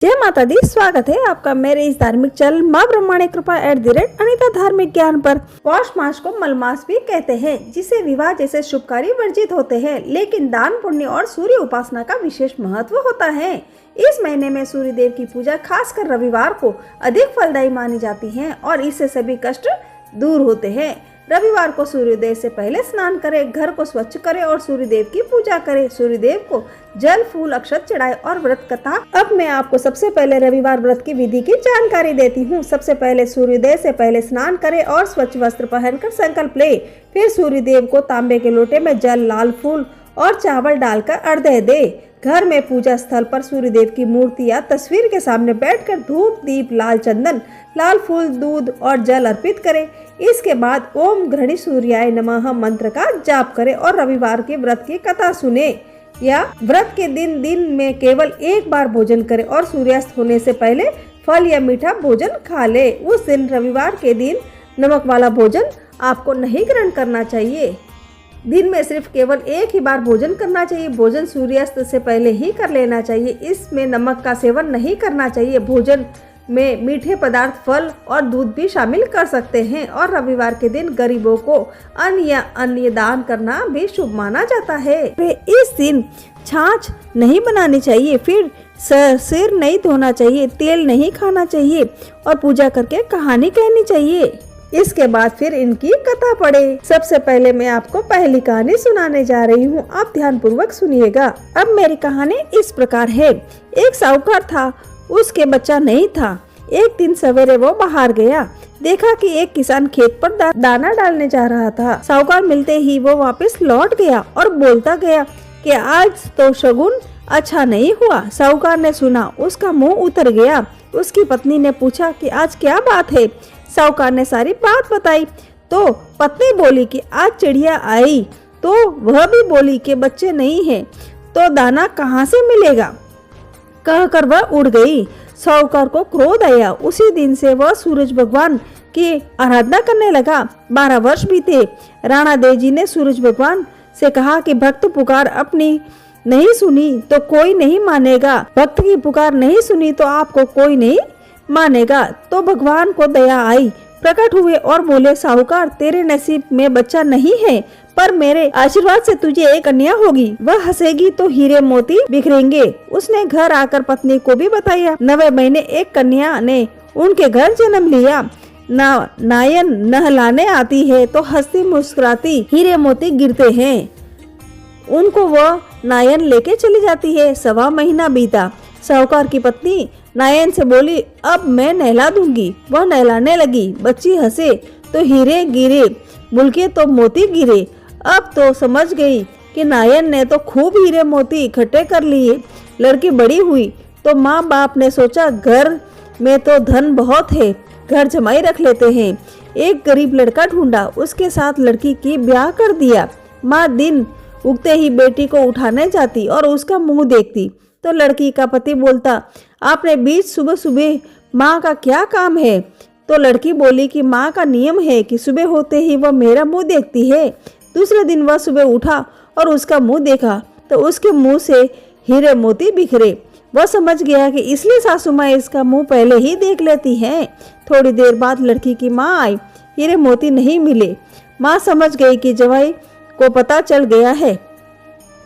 जय माता दी। स्वागत है आपका मेरे इस धार्मिक चैनल माँ ब्रह्मांड कृपा @अनिता धार्मिक ज्ञान पर। पौष मास को मलमास भी कहते हैं, जिसे विवाह जैसे शुभ कार्य वर्जित होते हैं, लेकिन दान पुण्य और सूर्य उपासना का विशेष महत्व होता है। इस महीने में सूर्य देव की पूजा खासकर रविवार को अधिक फलदायी मानी जाती है और इससे सभी कष्ट दूर होते हैं। रविवार को सूर्योदय से पहले स्नान करें, घर को स्वच्छ करें और सूर्यदेव की पूजा करें। सूर्यदेव को जल फूल अक्षत चढ़ाए और व्रत कथा। अब मैं आपको सबसे पहले रविवार व्रत की विधि की जानकारी देती हूँ। सबसे पहले सूर्योदय से पहले स्नान करें और स्वच्छ वस्त्र पहनकर संकल्प ले। फिर सूर्यदेव को तांबे के लोटे में जल, लाल फूल और चावल डालकर अर्घ्य दे। घर में पूजा स्थल पर सूर्यदेव की मूर्ति या तस्वीर के सामने बैठकर धूप, दीप, लाल चंदन, लाल फूल, दूध और जल अर्पित करें। इसके बाद ओम घृणी सूर्याय नमः मंत्र का जाप करें और रविवार के व्रत की कथा सुने या व्रत के दिन में केवल एक बार भोजन करें और सूर्यास्त होने से पहले फल या मीठा भोजन खा ले। उस दिन रविवार के दिन नमक वाला भोजन आपको नहीं ग्रहण करना चाहिए। दिन में सिर्फ केवल एक ही बार भोजन करना चाहिए। भोजन सूर्यास्त से पहले ही कर लेना चाहिए। इसमें नमक का सेवन नहीं करना चाहिए। भोजन में मीठे पदार्थ, फल और दूध भी शामिल कर सकते हैं और रविवार के दिन गरीबों को अन्न या अन्य दान करना भी शुभ माना जाता है। इस दिन छाछ नहीं बनानी चाहिए, फिर सिर नहीं धोना चाहिए, तेल नहीं खाना चाहिए और पूजा करके कहानी कहनी चाहिए। इसके बाद फिर इनकी कथा पढ़े। सबसे पहले मैं आपको पहली कहानी सुनाने जा रही हूँ, आप ध्यान पूर्वक सुनिएगा। अब मेरी कहानी इस प्रकार है। एक साहूकार था, उसके बच्चा नहीं था। एक दिन सवेरे वो बाहर गया, देखा कि एक किसान खेत पर दाना डालने जा रहा था। साहूकार मिलते ही वो वापस लौट गया और बोलता गया कि आज तो शगुन अच्छा नहीं हुआ। साहूकार ने सुना, उसका मुंह उतर गया। उसकी पत्नी ने पूछा कि आज क्या बात है। साहूकार ने सारी बात बताई तो पत्नी बोली कि आज चिड़िया आई तो वह भी बोली कि बच्चे नहीं हैं, तो दाना कहाँ से मिलेगा। कहकर वह उड़ गई। साहूकार को क्रोध आया। उसी दिन से वह सूरज भगवान की आराधना करने लगा। 12 वर्ष बीते। राणा देव जी ने सूरज भगवान से कहा कि भक्त पुकार अपनी नहीं सुनी तो कोई नहीं मानेगा, भक्त की पुकार नहीं सुनी तो आपको कोई नहीं मानेगा। तो भगवान को दया आई, प्रकट हुए और बोले, साहूकार तेरे नसीब में बच्चा नहीं है, पर मेरे आशीर्वाद से तुझे एक कन्या होगी। वह हंसेगी तो हीरे मोती बिखरेंगे। उसने घर आकर पत्नी को भी बताया। 9वें महीने एक कन्या ने उनके घर जन्म लिया। नायन नहलाने आती है तो हंसती मुस्कुराती हीरे मोती गिरते हैं। उनको वह नायन लेके चली जाती है। 1.25 महीना बीता। साहूकार की पत्नी नायन से बोली, अब मैं नहला दूंगी। वह नहलाने लगी। बच्ची हंसे तो हीरे गिरे, बुलके तो मोती गिरे। अब तो समझ गई कि नायन ने तो खूब हीरे मोती इकट्ठे कर लिए। लड़की बड़ी हुई तो माँ बाप ने सोचा, घर में तो धन बहुत है, घर जमाई रख लेते हैं। एक गरीब लड़का ढूंढा, उसके साथ लड़की की ब्याह कर दिया। माँ दिन उगते ही बेटी को उठाने जाती और उसका मुंह देखती तो लड़की का पति बोलता, आपने बीच सुबह सुबह माँ का क्या काम है। तो लड़की बोली कि माँ का नियम है कि सुबह होते ही वह मेरा मुंह देखती है। दूसरे दिन वह सुबह उठा और उसका मुंह देखा तो उसके मुंह से हीरे मोती बिखरे। वह समझ गया कि इसलिए सासू माँ इसका मुंह पहले ही देख लेती हैं। थोड़ी देर बाद लड़की की माँ आई, हीरे मोती नहीं मिले। माँ समझ गई कि जवाई को पता चल गया है।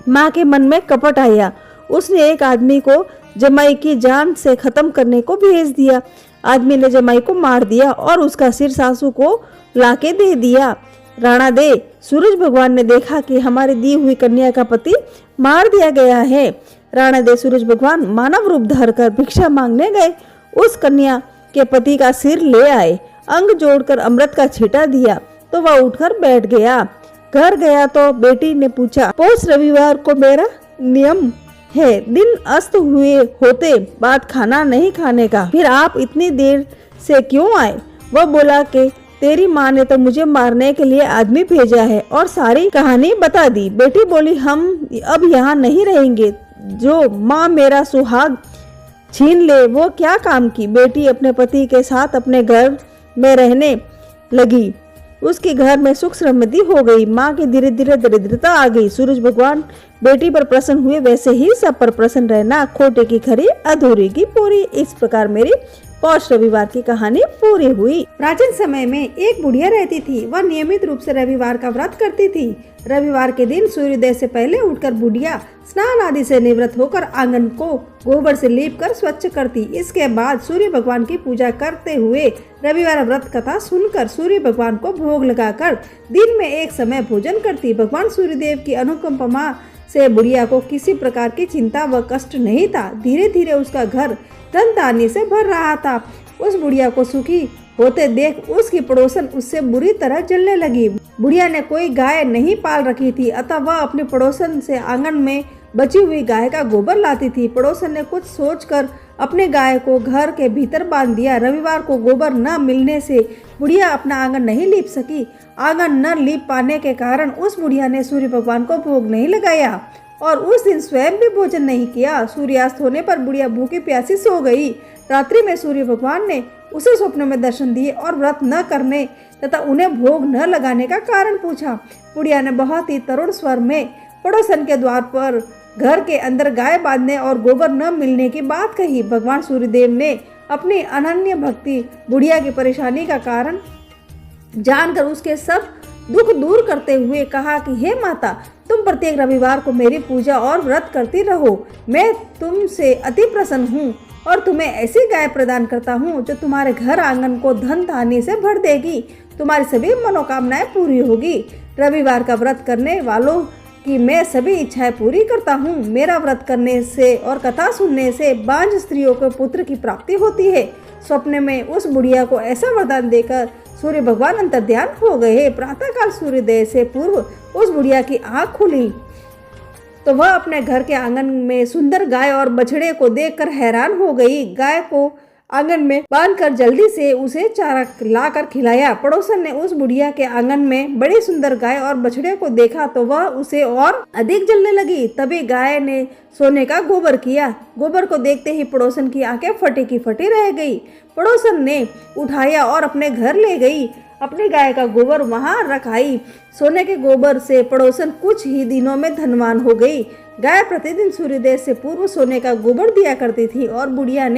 माँ के मन में कपट आया। उसने एक आदमी को जमाई की जान से खत्म करने को भेज दिया। आदमी ने जमाई को मार दिया और उसका सिर सासू को लाके दे दिया। राणा दे सूरज भगवान ने देखा कि हमारी दी हुई कन्या का पति मार दिया गया है। राणा दे सूरज भगवान मानव रूप धरकर भिक्षा मांगने गए। उस कन्या के पति का सिर ले आए, अंग जोड़कर अमृत का छींटा दिया तो वह उठकर बैठ गया। घर गया तो बेटी ने पूछा, पौष रविवार को मेरा नियम है, दिन अस्त हुए होते बाद खाना नहीं खाने का, फिर आप इतनी देर से क्यों आए। वह बोला कि तेरी माँ ने तो मुझे मारने के लिए आदमी भेजा है और सारी कहानी बता दी। बेटी बोली, हम अब यहाँ नहीं रहेंगे, जो माँ मेरा सुहाग छीन ले वो क्या काम की। बेटी अपने पति के साथ अपने घर में रहने लगी। उसके घर में सुख समृद्धि हो गई। माँ की धीरे धीरे दरिद्रता आ गई। सूरज भगवान बेटी पर प्रसन्न हुए, वैसे ही सब पर प्रसन्न रहना। खोटे की खरी, अधूरी की पूरी। इस प्रकार मेरी पौष रविवार की कहानी पूरी हुई। प्राचीन समय में एक बुढ़िया रहती थी। वह नियमित रूप से रविवार का व्रत करती थी। रविवार के दिन सूर्योदय से पहले उठकर बुढ़िया स्नान आदि से निवृत्त होकर आंगन को गोबर से लीप कर स्वच्छ करती। इसके बाद सूर्य भगवान की पूजा करते हुए रविवार व्रत कथा सुनकर सूर्य भगवान को भोग लगाकर दिन में एक समय भोजन करती। भगवान सूर्यदेव की अनुकंपा से बुढ़िया को किसी प्रकार की चिंता व कष्ट नहीं था। धीरे धीरे उसका घर धन धान्य से भर रहा था। उस बुढ़िया को सुखी होते देख उसकी पड़ोसन उससे बुरी तरह जलने लगी। बुढ़िया ने कोई गाय नहीं पाल रखी थी, अतः वह अपने पड़ोसन से आंगन में बची हुई गाय का गोबर लाती थी। पड़ोसन ने कुछ सोचकर अपने गाय को घर के भीतर बांध दिया। रविवार को गोबर न मिलने से बुढ़िया अपना आंगन नहीं लीप सकी। आंगन न लीप पाने के कारण उस बुढ़िया ने सूर्य भगवान को भोग नहीं लगाया और उस दिन स्वयं भी भोजन नहीं किया। सूर्यास्त होने पर बुढ़िया भूखी प्यासी सो गई। रात्रि में सूर्य भगवान ने उसे स्वप्न में दर्शन दिए और व्रत न करने तथा उन्हें भोग न लगाने का कारण पूछा। बुढ़िया ने बहुत ही तरुण स्वर में पड़ोसन के द्वार पर घर के अंदर गाय बांधने और गोबर न मिलने की बात कही। भगवान सूर्यदेव ने अपनी अनन्य भक्ति बुढ़िया की परेशानी का कारण जानकर उसके सब दुख दूर करते हुए कहा कि हे माता, तुम प्रत्येक रविवार को मेरी पूजा और व्रत करती रहो। मैं तुमसे अति प्रसन्न हूँ और तुम्हें ऐसी गाय प्रदान करता हूँ जो तुम्हारे घर आंगन को धन धान्य से भर देगी। तुम्हारी सभी मनोकामनाएं पूरी होगी। रविवार का व्रत करने वालों की मैं सभी इच्छाएं पूरी करता हूँ। मेरा व्रत करने से और कथा सुनने से बांझ स्त्रियों को पुत्र की प्राप्ति होती है। स्वप्न में उस बुढ़िया को ऐसा वरदान देकर सूर्य भगवान अंतर्ध्यान हो गए। प्रातःकाल सूर्योदय से पूर्व उस बुढ़िया की आंख खुली तो वह अपने घर के आंगन में सुंदर गाय और बछड़े को देखकर हैरान हो गई। गाय को आंगन में बांधकर जल्दी से उसे चारा लाकर खिलाया। पड़ोसन ने उस बुढ़िया के आंगन में बड़ी सुंदर गाय और बछड़े को देखा तो वह उसे और अधिक जलने लगी। तभी गाय ने सोने का गोबर किया। गोबर को देखते ही पड़ोसन की आंखें फटी की फटी रह गई। पड़ोसन ने उठाया और अपने घर ले गई। अपनी गाय का गोबर वहां रखाई। सोने के गोबर से पड़ोसन कुछ ही दिनों में धनवान हो गई। गाय प्रतिदिन सूर्योदय से पूर्व सोने का गोबर दिया करती थी और बुढ़िया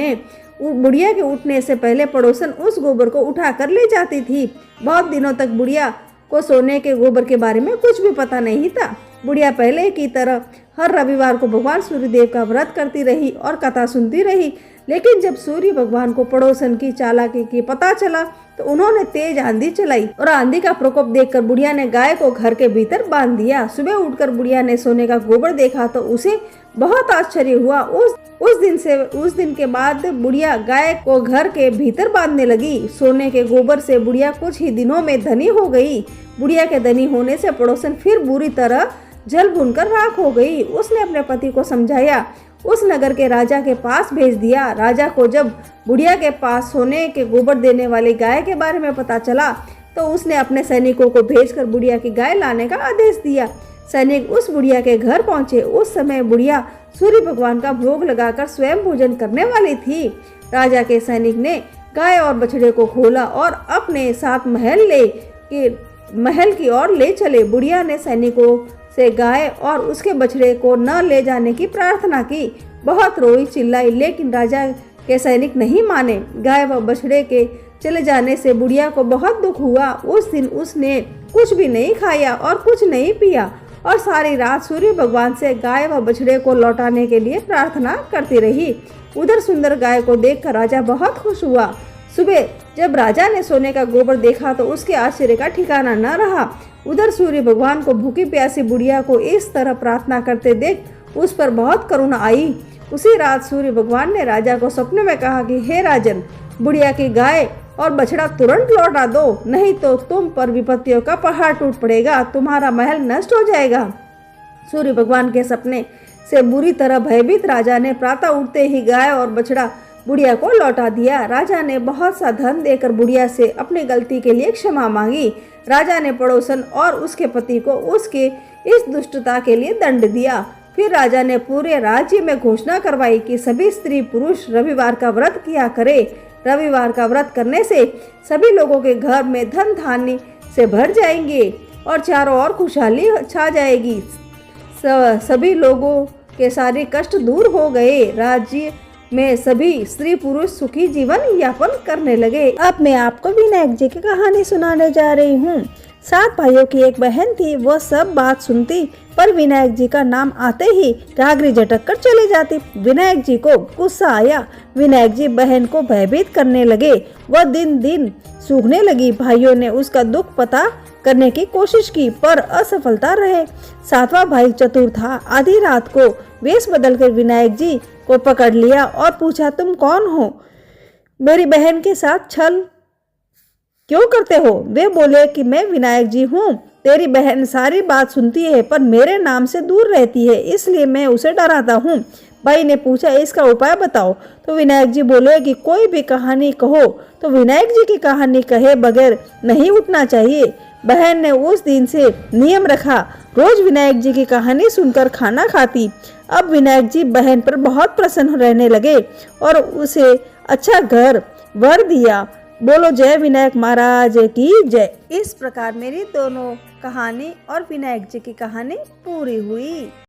के उठने से पहले पड़ोसन उस गोबर को उठा कर ले जाती थी। बहुत दिनों तक बुढ़िया को सोने के गोबर के बारे में कुछ भी पता नहीं था। बुढ़िया पहले की तरह हर रविवार को भगवान सूर्यदेव का व्रत करती रही और कथा सुनती रही। लेकिन जब सूर्य भगवान को पड़ोसन की चालाकी की पता चला तो उन्होंने तेज आंधी चलाई और आंधी का प्रकोप देखकर बुढ़िया ने गाय को घर के भीतर बांध दिया। सुबह उठकर बुढ़िया ने सोने का गोबर देखा तो उसे बहुत आश्चर्य हुआ। उस दिन के बाद बुढ़िया गाय को घर के भीतर बांधने लगी। सोने के गोबर से बुढ़िया कुछ ही दिनों में धनी हो गई। बुढ़िया के धनी होने से पड़ोसन फिर बुरी तरह जल भुनकर राख हो गई। उसने अपने पति को समझाया, उस नगर के राजा के पास भेज दिया। राजा को जब बुढ़िया के पास सोने के गोबर देने वाली गाय के बारे में पता चला तो उसने अपने सैनिकों को भेजकर बुढ़िया की गाय लाने का आदेश दिया। सैनिक उस बुढ़िया के घर पहुंचे। उस समय बुढ़िया सूर्य भगवान का भोग लगाकर स्वयं भोजन करने वाली थी। राजा के सैनिक ने गाय और बछड़े को खोला और अपने साथ महल की ओर ले चले। बुढ़िया ने सैनिकों से गाय और उसके बछड़े को न ले जाने की प्रार्थना की। बहुत रोई चिल्लाई, लेकिन राजा के सैनिक नहीं माने। गाय व बछड़े के चले जाने से बुढ़िया को बहुत दुख हुआ। उस दिन उसने कुछ भी नहीं खाया और कुछ नहीं पिया और सारी रात सूर्य भगवान से गाय व बछड़े को लौटाने के लिए प्रार्थना करती रही। उधर सुंदर गाय को देखकर राजा बहुत खुश हुआ। सुबह जब राजा ने सोने का गोबर देखा तो उसके आश्चर्य का ठिकाना न रहा। उधर सूर्य भगवान को भूखी प्यासी बुढ़िया को इस तरह प्रार्थना करते देख उस पर बहुत करुणा आई। उसी रात सूर्य भगवान ने राजा को सपने में कहा कि हे राजन, बुढ़िया की गाय और बछड़ा तुरंत लौटा दो, नहीं तो तुम पर विपत्तियों का पहाड़ टूट पड़ेगा, तुम्हारा महल नष्ट हो जाएगा। सूर्य भगवान के सपने से बुरी तरह भयभीत राजा ने प्रातः उठते ही गाय और बछड़ा बुढ़िया को लौटा दिया। राजा ने बहुत सा धन देकर बुढ़िया से अपनी गलती के लिए क्षमा मांगी। राजा ने पड़ोसन और उसके पति को उसके इस दुष्टता के लिए दंड दिया। फिर राजा ने पूरे राज्य में घोषणा करवाई कि सभी स्त्री पुरुष रविवार का व्रत किया करे। रविवार का व्रत करने से सभी लोगों के घर में धन धान्य से भर जाएंगे और चारों ओर खुशहाली छा जाएगी। सभी लोगों के सारे कष्ट दूर हो गए। राज्य में सभी स्त्री पुरुष सुखी जीवन यापन करने लगे। अब मैं आपको विनायक जी की कहानी सुनाने जा रही हूँ। 7 भाइयों की एक बहन थी। वह सब बात सुनती, पर विनायक जी का नाम आते ही घाघरी झटक कर चली जाती। विनायक जी को गुस्सा आया। विनायक जी बहन को भयभीत करने लगे। वह दिन दिन सूखने लगी। भाइयों ने उसका दुख पता करने की कोशिश की, पर असफलता रहे। 7वां भाई चतुर था। आधी रात को वेश बदलकर विनायक जी को पकड़ लिया और पूछा, तुम कौन हो? मेरी बहन के साथ छल क्यों करते हो? वे बोले कि मैं विनायक जी हूँ। तेरी बहन सारी बात सुनती है, पर मेरे नाम से दूर रहती है, इसलिए मैं उसे डराता हूँ। भाई ने पूछा, इसका उपाय बताओ। तो विनायक जी बोले कि कोई भी कहानी कहो तो विनायक जी की कहानी कहे बगैर नहीं उठना चाहिए। बहन ने उस दिन से नियम रखा, रोज विनायक जी की कहानी सुनकर खाना खाती। अब विनायक जी बहन पर बहुत प्रसन्न रहने लगे और उसे अच्छा घर वर दिया। बोलो जय विनायक महाराज की जय। इस प्रकार मेरी दोनों कहानी और विनायक जी की कहानी पूरी हुई।